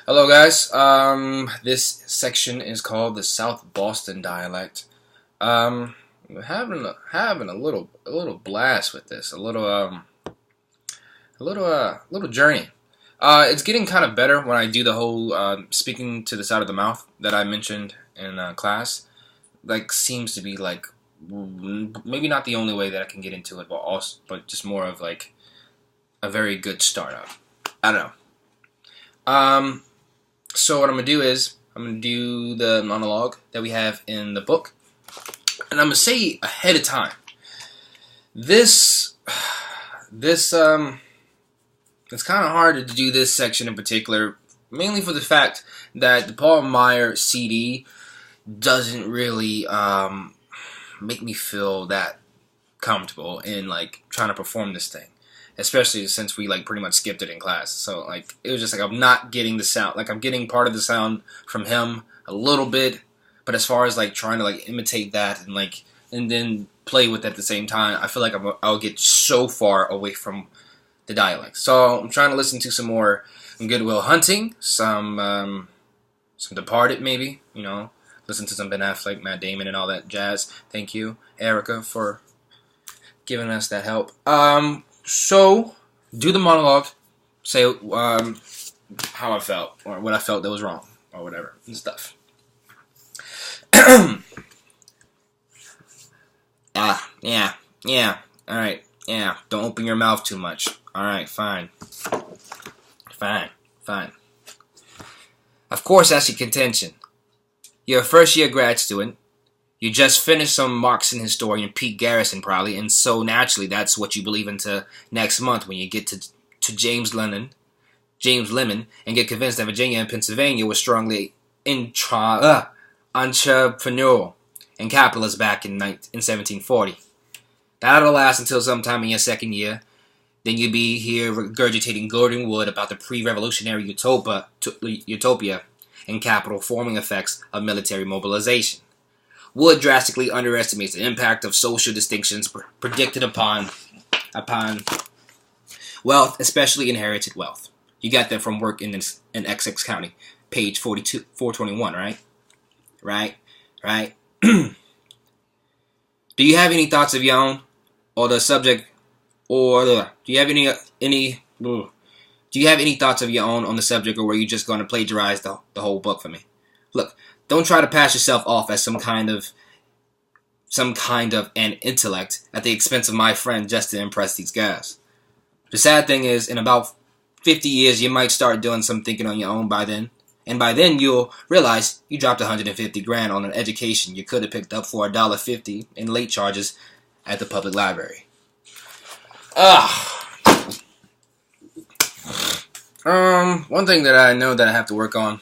Hello, guys. This section is called the South Boston dialect. Having a little blast with this, a little journey. It's getting kind of better when I do the whole speaking to the side of the mouth that I mentioned in class. Like, seems to be like maybe not the only way that I can get into it, but just more of like a very good startup. I don't know. So what I'm gonna do is I'm gonna do the monologue that we have in the book, and I'm gonna say ahead of time. This, this, it's kind of hard to do this section in particular, mainly for the fact that the Paul Meyer CD doesn't really make me feel that comfortable in like trying to perform this thing, especially since we like pretty much skipped it in class. So like it was just like I'm not getting the sound. Like I'm getting part of the sound from him a little bit, but as far as like trying to like imitate that and then play with it at the same time, I feel like I'll get so far away from the dialect. So I'm trying to listen to some more Good Will Hunting, some Departed maybe, listen to some Ben Affleck, Matt Damon, and all that jazz. Thank you, Erica, for giving us that help. So do the monologue, say how I felt or what I felt that was wrong or whatever and stuff. Yeah. All right. Yeah. Don't open your mouth too much. All right. Fine. Of course, that's your contention. You're a first-year grad student. You just finished some Marxian historian Pete Garrison, probably, and so naturally that's what you believe into next month when you get to James Lemon, and get convinced that Virginia and Pennsylvania were strongly entrepreneurial and capitalist back in 1740. That'll last until sometime in your second year. Then you'll be here regurgitating Gordon Wood about the pre-revolutionary utopia and capital forming effects of military mobilization. Wood drastically underestimates the impact of social distinctions predicted upon wealth, especially inherited wealth. You got that from work in Essex County, page 421, right? Right. Do you have any thoughts of your own, or the subject, do you have any thoughts of your own on the subject, or were you just going to plagiarize the whole book for me? Look, don't try to pass yourself off as some kind of an intellect at the expense of my friend just to impress these guys. The sad thing is, in about 50 years, you might start doing some thinking on your own by then. And by then, you'll realize you dropped $150,000 on an education you could have picked up for $1.50 in late charges at the public library. One thing that I know that I have to work on,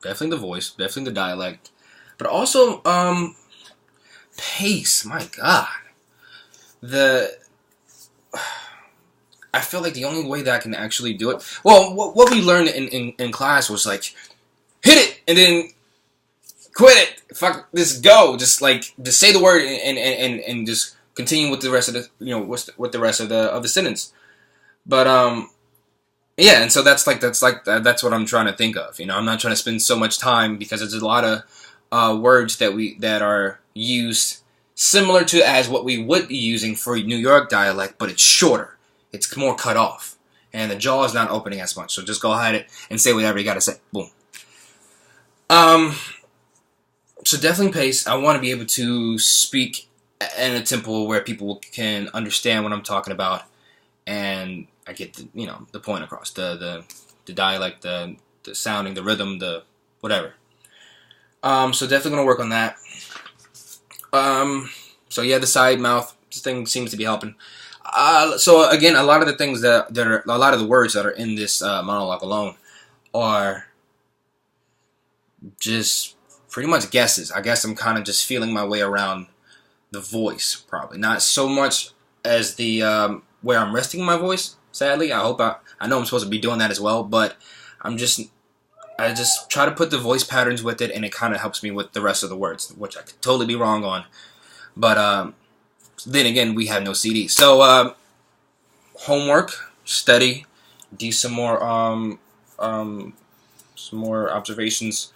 definitely the voice, definitely the dialect, but also, pace. My God, I feel like the only way that I can actually do it. Well, what we learned in class was like, hit it and then quit it. Fuck, just go. Just say the word and just continue with the rest of the with the rest of the sentence. But yeah, and so that's what I'm trying to think of. I'm not trying to spend so much time because there's a lot of words that are used similar to as what we would be using for New York dialect, but it's shorter. It's more cut off, and the jaw is not opening as much. So just go ahead and say whatever you gotta say. Boom. So definitely pace. I want to be able to speak in a tempo where people can understand what I'm talking about, and I get the point across. The dialect, the sounding, the rhythm, the whatever. So definitely gonna work on that. So yeah, the side mouth thing seems to be helping. So again, a lot of the things that are a lot of the words that are in this monologue alone are just pretty much guesses. I guess I'm kind of just feeling my way around the voice, probably not so much as the where I'm resting my voice. Sadly, I know I'm supposed to be doing that as well, but I just try to put the voice patterns with it, and it kind of helps me with the rest of the words, which I could totally be wrong on. But then again, we have no CD. So homework, study, do um, some more observations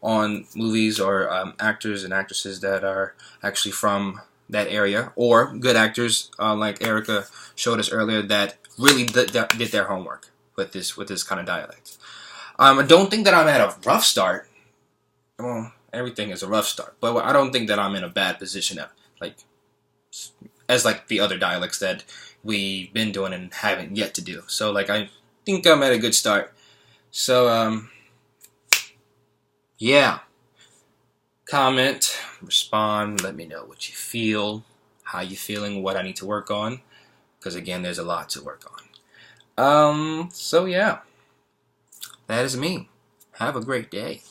on movies or actors and actresses that are actually from that area, or good actors like Erica showed us earlier that really did their homework with this kind of dialect. I don't think that I'm at a rough start. Well, everything is a rough start, but I don't think that I'm in a bad position like as like the other dialects that we've been doing and haven't yet to do. So like I think I'm at a good start. So yeah, comment, respond, let me know what you feel, how you feeling, what I need to work on, because again, there's a lot to work on. So yeah, that is me. Have a great day.